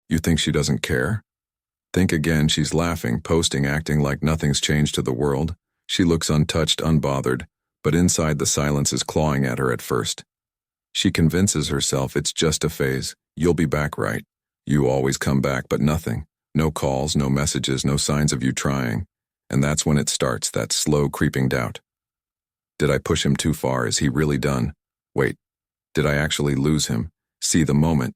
You think she doesn't care? Think again. She's laughing, posting, acting like nothing's changed to the world. She looks untouched, unbothered, but inside the silence is clawing at her at first. She convinces herself it's just a phase. You'll be back, right? You always come back, but nothing. No calls, no messages, no signs of you trying. And that's when it starts, that slow creeping doubt. Did I push him too far? Is he really done? Wait, did I actually lose him? See, the moment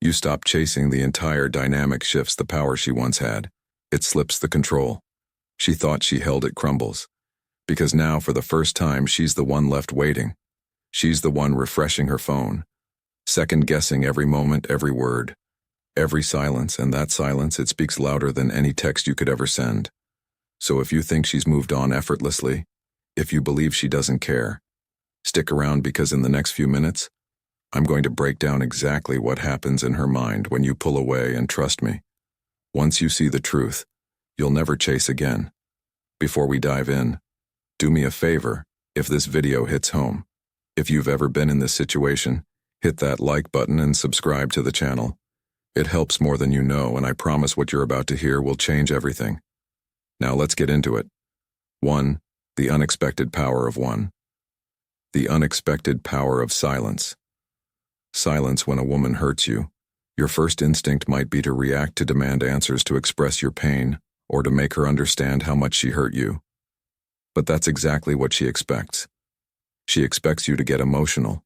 you stop chasing, the entire dynamic shifts. The power she once had, it slips. The control she thought she held, it crumbles. Because now, for the first time, she's the one left waiting. She's the one refreshing her phone, second-guessing every moment, every word, every silence, and that silence, it speaks louder than any text you could ever send. So if you think she's moved on effortlessly, if you believe she doesn't care, stick around, because in the next few minutes, I'm going to break down exactly what happens in her mind when you pull away, and trust me, once you see the truth, you'll never chase again. Before we dive in, do me a favor. If this video hits home, if you've ever been in this situation, hit that like button and subscribe to the channel. It helps more than you know, and I promise what you're about to hear will change everything. Now let's get into it. 1. The unexpected power of one. The unexpected power of silence. Silence. When a woman hurts you, your first instinct might be to react, to demand answers, to express your pain, or to make her understand how much she hurt you. But that's exactly what she expects. She expects you to get emotional.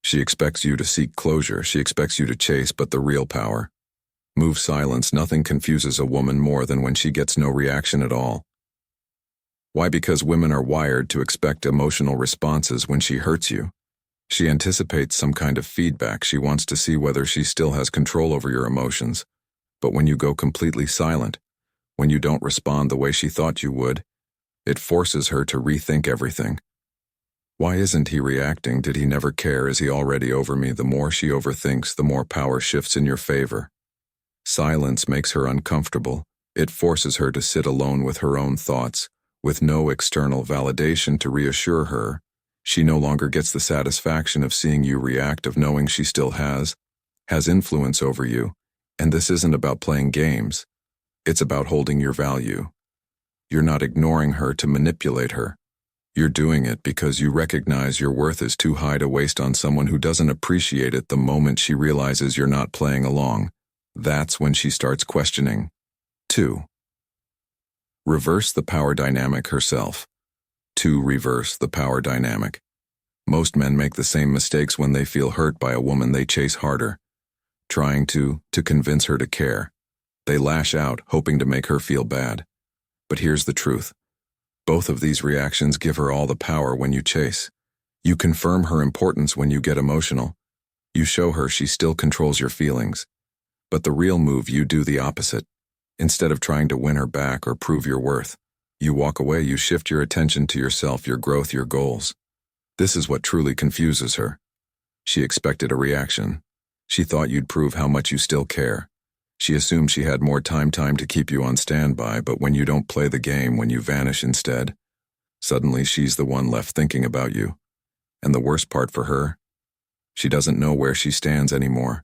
She expects you to seek closure. She expects you to chase, but the real power. Move silence. Nothing confuses a woman more than when she gets no reaction at all. Why? Because women are wired to expect emotional responses. When she hurts you, she anticipates some kind of feedback. She wants to see whether she still has control over your emotions. But when you go completely silent, when you don't respond the way she thought you would, it forces her to rethink everything. Why isn't he reacting? Did he never care? Is he already over me? The more she overthinks, the more power shifts in your favor. Silence makes her uncomfortable. It forces her to sit alone with her own thoughts, with no external validation to reassure her. She no longer gets the satisfaction of seeing you react, of knowing she still has influence over you. And this isn't about playing games. It's about holding your value. You're not ignoring her to manipulate her. You're doing it because you recognize your worth is too high to waste on someone who doesn't appreciate it. The moment she realizes you're not playing along, that's when she starts questioning. 2. Reverse the power dynamic herself. 2. Reverse the power dynamic. Most men make the same mistakes when they feel hurt by a woman. They chase harder, trying to convince her to care. They lash out, hoping to make her feel bad. But here's the truth. Both of these reactions give her all the power. When you chase, you confirm her importance. When you get emotional, you show her she still controls your feelings. But the real move, you do the opposite. Instead of trying to win her back or prove your worth, you walk away. You shift your attention to yourself, your growth, your goals. This is what truly confuses her. She expected a reaction. She thought you'd prove how much you still care. She assumed she had more time to keep you on standby, but when you don't play the game, when you vanish instead, suddenly she's the one left thinking about you. And the worst part for her, she doesn't know where she stands anymore.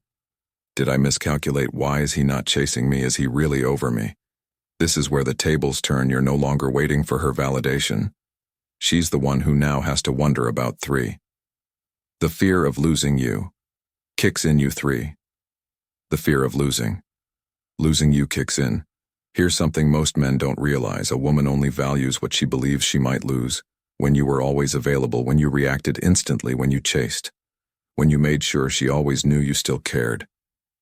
Did I miscalculate? Why is he not chasing me? Is he really over me? This is where the tables turn. You're no longer waiting for her validation. She's the one who now has to wonder about. 3. The fear of losing you kicks in. 3. The fear of losing you kicks in. Here's something most men don't realize. A woman only values what she believes she might lose. When you were always available, when you reacted instantly, when you chased, when you made sure she always knew you still cared.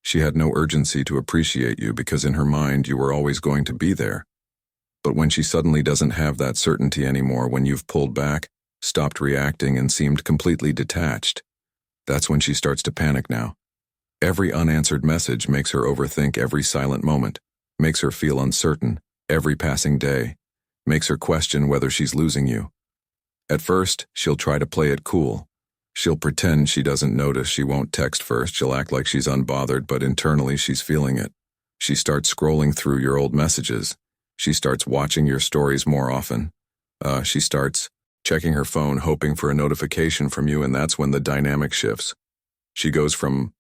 She had no urgency to appreciate you because in her mind you were always going to be there. But when she suddenly doesn't have that certainty anymore, when you've pulled back, stopped reacting, and seemed completely detached, that's when she starts to panic now. Every unanswered message makes her overthink. Every silent moment makes her feel uncertain. Every passing day makes her question whether she's losing you. At first, she'll try to play it cool. She'll pretend she doesn't notice. She won't text first. She'll act like she's unbothered, but internally she's feeling it. She starts scrolling through your old messages. She starts watching your stories more often. She starts checking her phone, hoping for a notification from you, and that's when the dynamic shifts. She goes from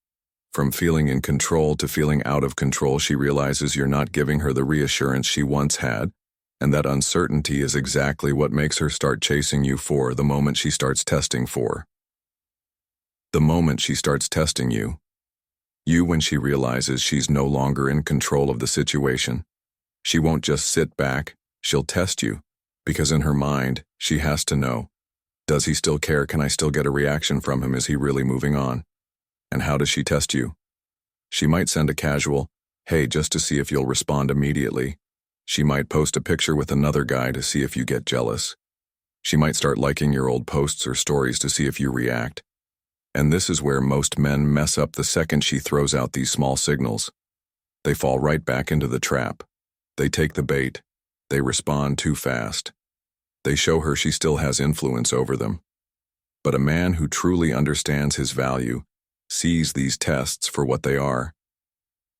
From feeling in control to feeling out of control, she realizes you're not giving her the reassurance she once had, and that uncertainty is exactly what makes her start chasing you for the moment she starts testing for. The moment she starts testing you when she realizes she's no longer in control of the situation. She won't just sit back, she'll test you, because in her mind, she has to know. Does he still care? Can I still get a reaction from him? Is he really moving on? And how does she test you? She might send a casual, "Hey," just to see if you'll respond immediately. She might post a picture with another guy to see if you get jealous. She might start liking your old posts or stories to see if you react. And this is where most men mess up the second she throws out these small signals. They fall right back into the trap. They take the bait. They respond too fast. They show her she still has influence over them. But a man who truly understands his value sees these tests for what they are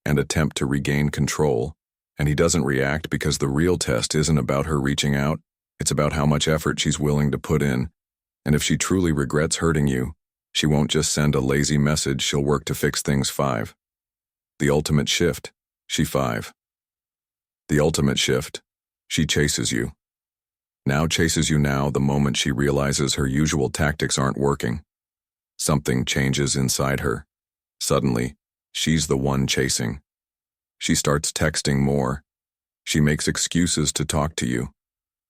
and attempt to regain control, and he doesn't react because the real test isn't about her reaching out, it's about how much effort she's willing to put in, and if she truly regrets hurting you, she won't just send a lazy message, she'll work to fix things. 5. The ultimate shift. She 5. The ultimate shift. She chases you. Chases you now the moment she realizes her usual tactics aren't working. Something changes inside her. Suddenly, she's the one chasing. She starts texting more. She makes excuses to talk to you.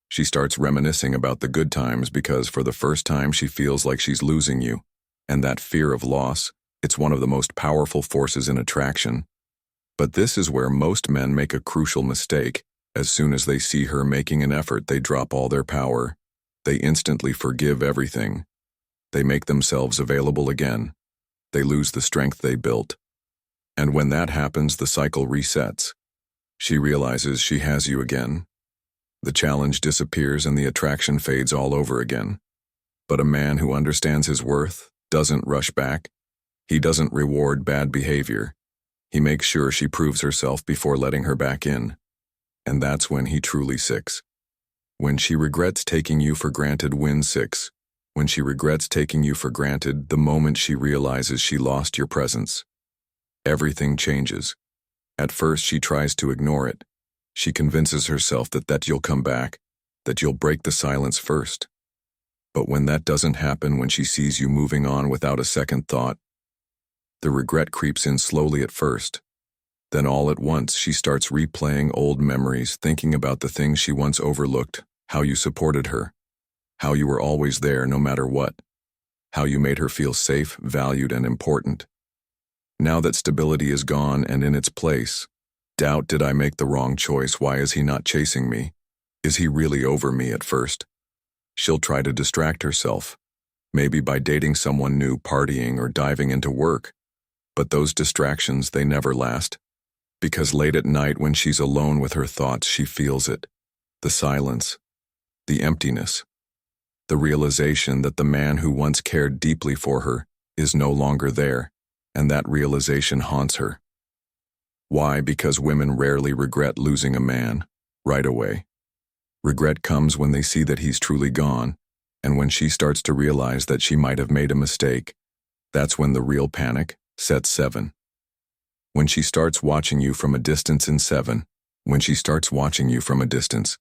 She starts reminiscing about the good times because for the first time she feels like she's losing you. And that fear of loss, it's one of the most powerful forces in attraction. But this is where most men make a crucial mistake. As soon as they see her making an effort, they drop all their power. They instantly forgive everything. They make themselves available again. They lose the strength they built. And when that happens, the cycle resets. She realizes she has you again. The challenge disappears and the attraction fades all over again. But a man who understands his worth doesn't rush back. He doesn't reward bad behavior. He makes sure she proves herself before letting her back in. And that's when he truly sicks. When she regrets taking you for granted, win 6. When she regrets taking you for granted, the moment she realizes she lost your presence. Everything changes. At first, she tries to ignore it. She convinces herself that you'll come back, that you'll break the silence first. But when that doesn't happen, when she sees you moving on without a second thought, the regret creeps in slowly at first. Then all at once, she starts replaying old memories, thinking about the things she once overlooked, how you supported her, how you were always there no matter what, how you made her feel safe, valued, and important. Now that stability is gone and in its place, doubt: did I make the wrong choice? Why is he not chasing me? Is he really over me? At first, she'll try to distract herself, maybe by dating someone new, partying, or diving into work. But those distractions, they never last. Because late at night when she's alone with her thoughts, she feels it. The silence, the emptiness, the realization that the man who once cared deeply for her is no longer there, and that realization haunts her. Why? Because women rarely regret losing a man right away. Regret comes when they see that he's truly gone, and when she starts to realize that she might have made a mistake. That's when the real panic sets. 7. When she starts watching you from a distance. In 7. When she starts watching you from a distance.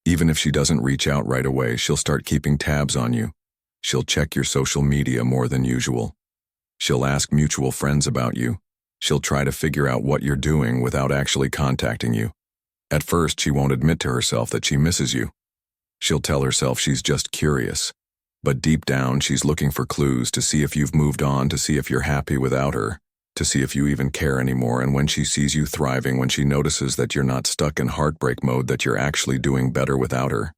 Even if she doesn't reach out right away, she'll start keeping tabs on you. She'll check your social media more than usual. She'll ask mutual friends about you. She'll try to figure out what you're doing without actually contacting you. At first, she won't admit to herself that she misses you. She'll tell herself she's just curious. But deep down, she's looking for clues to see if you've moved on, to see if you're happy without her, to see if you even care anymore. And when she sees you thriving, when she notices that you're not stuck in heartbreak mode, that you're actually doing better without her,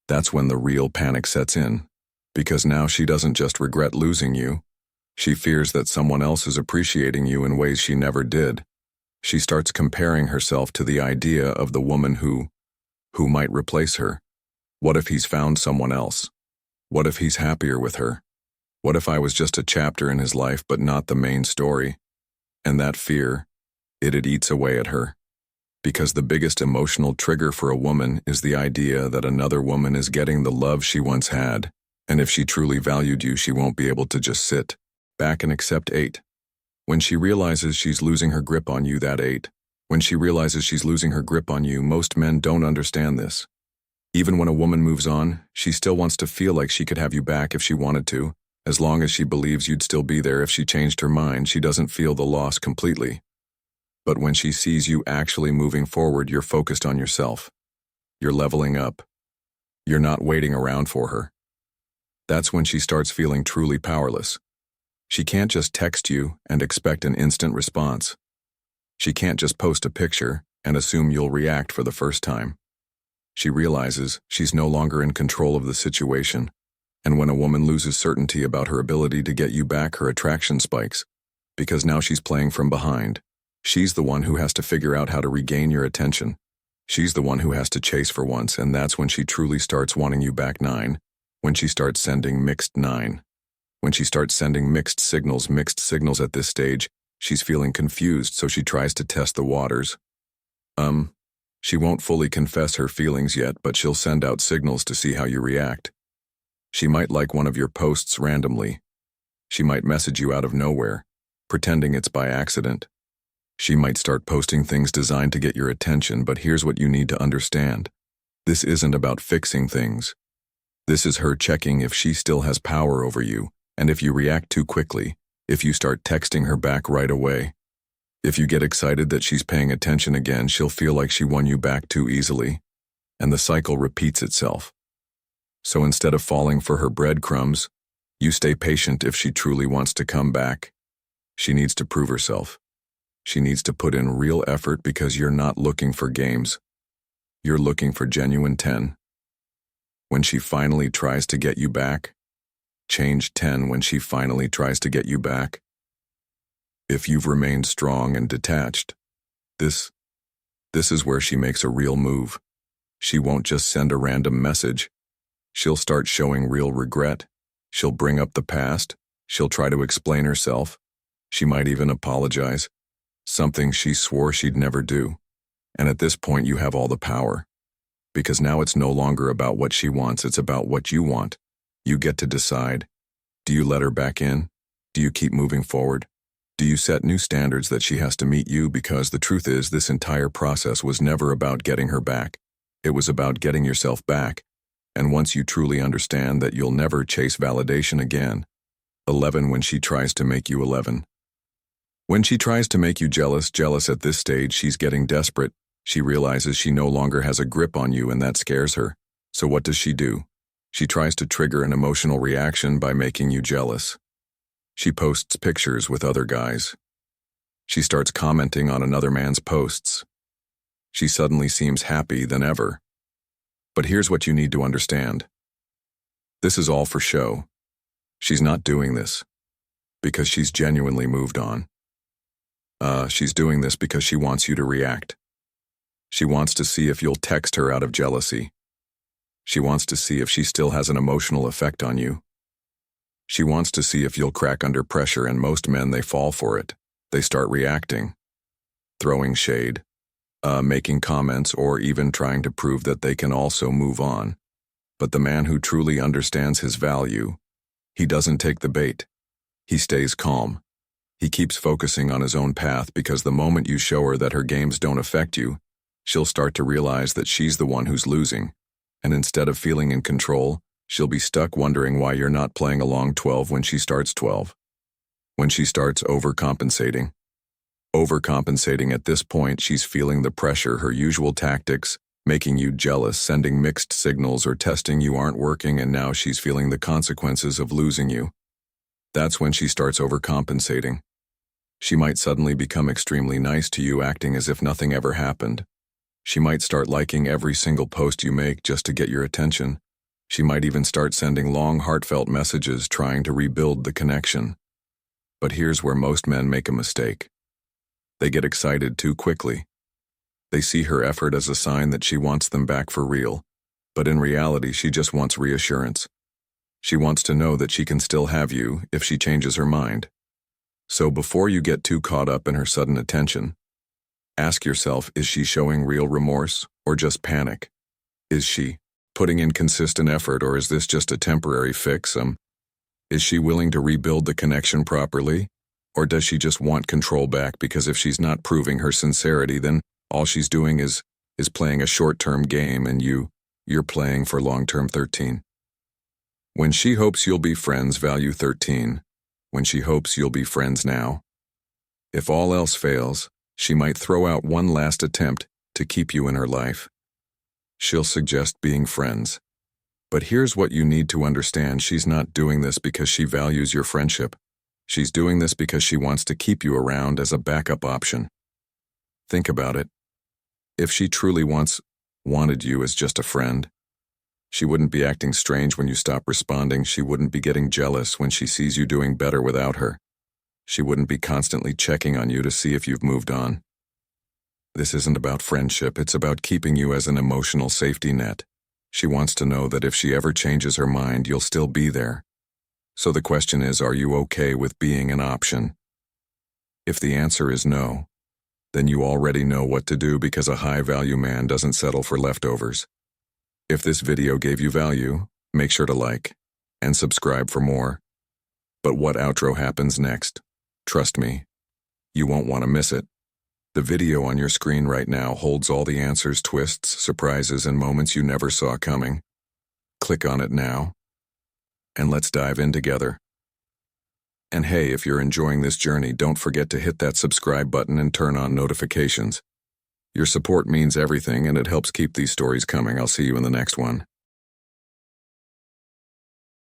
that's when the real panic sets in. Because now she doesn't just regret losing you. She fears that someone else is appreciating you in ways she never did. She starts comparing herself to the idea of the woman who might replace her. What if he's found someone else? What if he's happier with her? What if I was just a chapter in his life but not the main story? And that fear, it eats away at her. Because the biggest emotional trigger for a woman is the idea that another woman is getting the love she once had. And if she truly valued you, she won't be able to just sit back and accept. 8. When she realizes she's losing her grip on you, that 8. When she realizes she's losing her grip on you, most men don't understand this. Even when a woman moves on, she still wants to feel like she could have you back if she wanted to, as long as she believes you'd still be there if she changed her mind. She doesn't feel the loss completely. But when she sees you actually moving forward, you're focused on yourself. You're leveling up. You're not waiting around for her. That's when she starts feeling truly powerless. She can't just text you and expect an instant response. She can't just post a picture and assume you'll react for the first time. She realizes she's no longer in control of the situation, and when a woman loses certainty about her ability to get you back, her attraction spikes, because now she's playing from behind. She's the one who has to figure out how to regain your attention. She's the one who has to chase for once, and that's when she truly starts wanting you back. 9. When she starts sending mixed 9. When she starts sending mixed signals at this stage, she's feeling confused, so she tries to test the waters. She won't fully confess her feelings yet, but she'll send out signals to see how you react. She might like one of your posts randomly. She might message you out of nowhere, pretending it's by accident. She might start posting things designed to get your attention, but here's what you need to understand. This isn't about fixing things. This is her checking if she still has power over you, and if you react too quickly, if you start texting her back right away. If you get excited that she's paying attention again, she'll feel like she won you back too easily, and the cycle repeats itself. So instead of falling for her breadcrumbs, you stay patient. If she truly wants to come back, she needs to prove herself. She needs to put in real effort, because you're not looking for games. You're looking for genuine 10. When she finally tries to get you back, change 10. When she finally tries to get you back, if you've remained strong and detached, this is where she makes a real move. She won't just send a random message. She'll start showing real regret. She'll bring up the past. She'll try to explain herself. She might even apologize, something she swore she'd never do. And at this point, you have all the power. Because now it's no longer about what she wants, it's about what you want. You get to decide. Do you let her back in? Do you keep moving forward? Do you set new standards that she has to meet you? Because the truth is, this entire process was never about getting her back. It was about getting yourself back. And once you truly understand that, you'll never chase validation again. 11. When she tries to make you 11. When she tries to make you jealous at this stage, she's getting desperate. She realizes she no longer has a grip on you, and that scares her. So what does she do? She tries to trigger an emotional reaction by making you jealous. She posts pictures with other guys. She starts commenting on another man's posts. She suddenly seems happy than ever. But here's what you need to understand. This is all for show. She's not doing this because she's genuinely moved on. She's doing this because she wants you to react. She wants to see if you'll text her out of jealousy. She wants to see if she still has an emotional effect on you. She wants to see if you'll crack under pressure, and most men, they fall for it. They start reacting, throwing shade, making comments, or even trying to prove that they can also move on. But the man who truly understands his value, he doesn't take the bait. He stays calm. He keeps focusing on his own path, because the moment you show her that her games don't affect you, she'll start to realize that she's the one who's losing. And instead of feeling in control, she'll be stuck wondering why you're not playing along. 12. When she starts 12. When she starts overcompensating. Overcompensating at this point, she's feeling the pressure. Her usual tactics, making you jealous, sending mixed signals, or testing you, aren't working, and now she's feeling the consequences of losing you. That's when she starts overcompensating. She might suddenly become extremely nice to you, acting as if nothing ever happened. She might start liking every single post you make just to get your attention. She might even start sending long, heartfelt messages, trying to rebuild the connection. But here's where most men make a mistake. They get excited too quickly. They see her effort as a sign that she wants them back for real, but in reality, she just wants reassurance. She wants to know that she can still have you if she changes her mind. So before you get too caught up in her sudden attention, ask yourself, is she showing real remorse or just panic? Is she putting in consistent effort, or is this just a temporary fix? Is she willing to rebuild the connection properly? Or does she just want control back because if she's not proving her sincerity, then all she's doing is playing a short-term game and you're playing for long-term 13. When she hopes you'll be friends, value 13. When she hopes you'll be friends now. If all else fails, she might throw out one last attempt to keep you in her life. She'll suggest being friends. But here's what you need to understand. She's not doing this because she values your friendship. She's doing this because she wants to keep you around as a backup option. Think about it. If she truly wanted you as just a friend, she wouldn't be acting strange when you stop responding. She wouldn't be getting jealous when she sees you doing better without her. She wouldn't be constantly checking on you to see if you've moved on. This isn't about friendship. It's about keeping you as an emotional safety net. She wants to know that if she ever changes her mind, you'll still be there. So the question is, are you okay with being an option? If the answer is no, then you already know what to do because a high-value man doesn't settle for leftovers. If this video gave you value, make sure to like and subscribe for more. But what outro happens next? Trust me, you won't want to miss it. The video on your screen right now holds all the answers, twists, surprises, and moments you never saw coming. Click on it now, and let's dive in together. And hey, if you're enjoying this journey, don't forget to hit that subscribe button and turn on notifications. Your support means everything, and it helps keep these stories coming. I'll see you in the next one.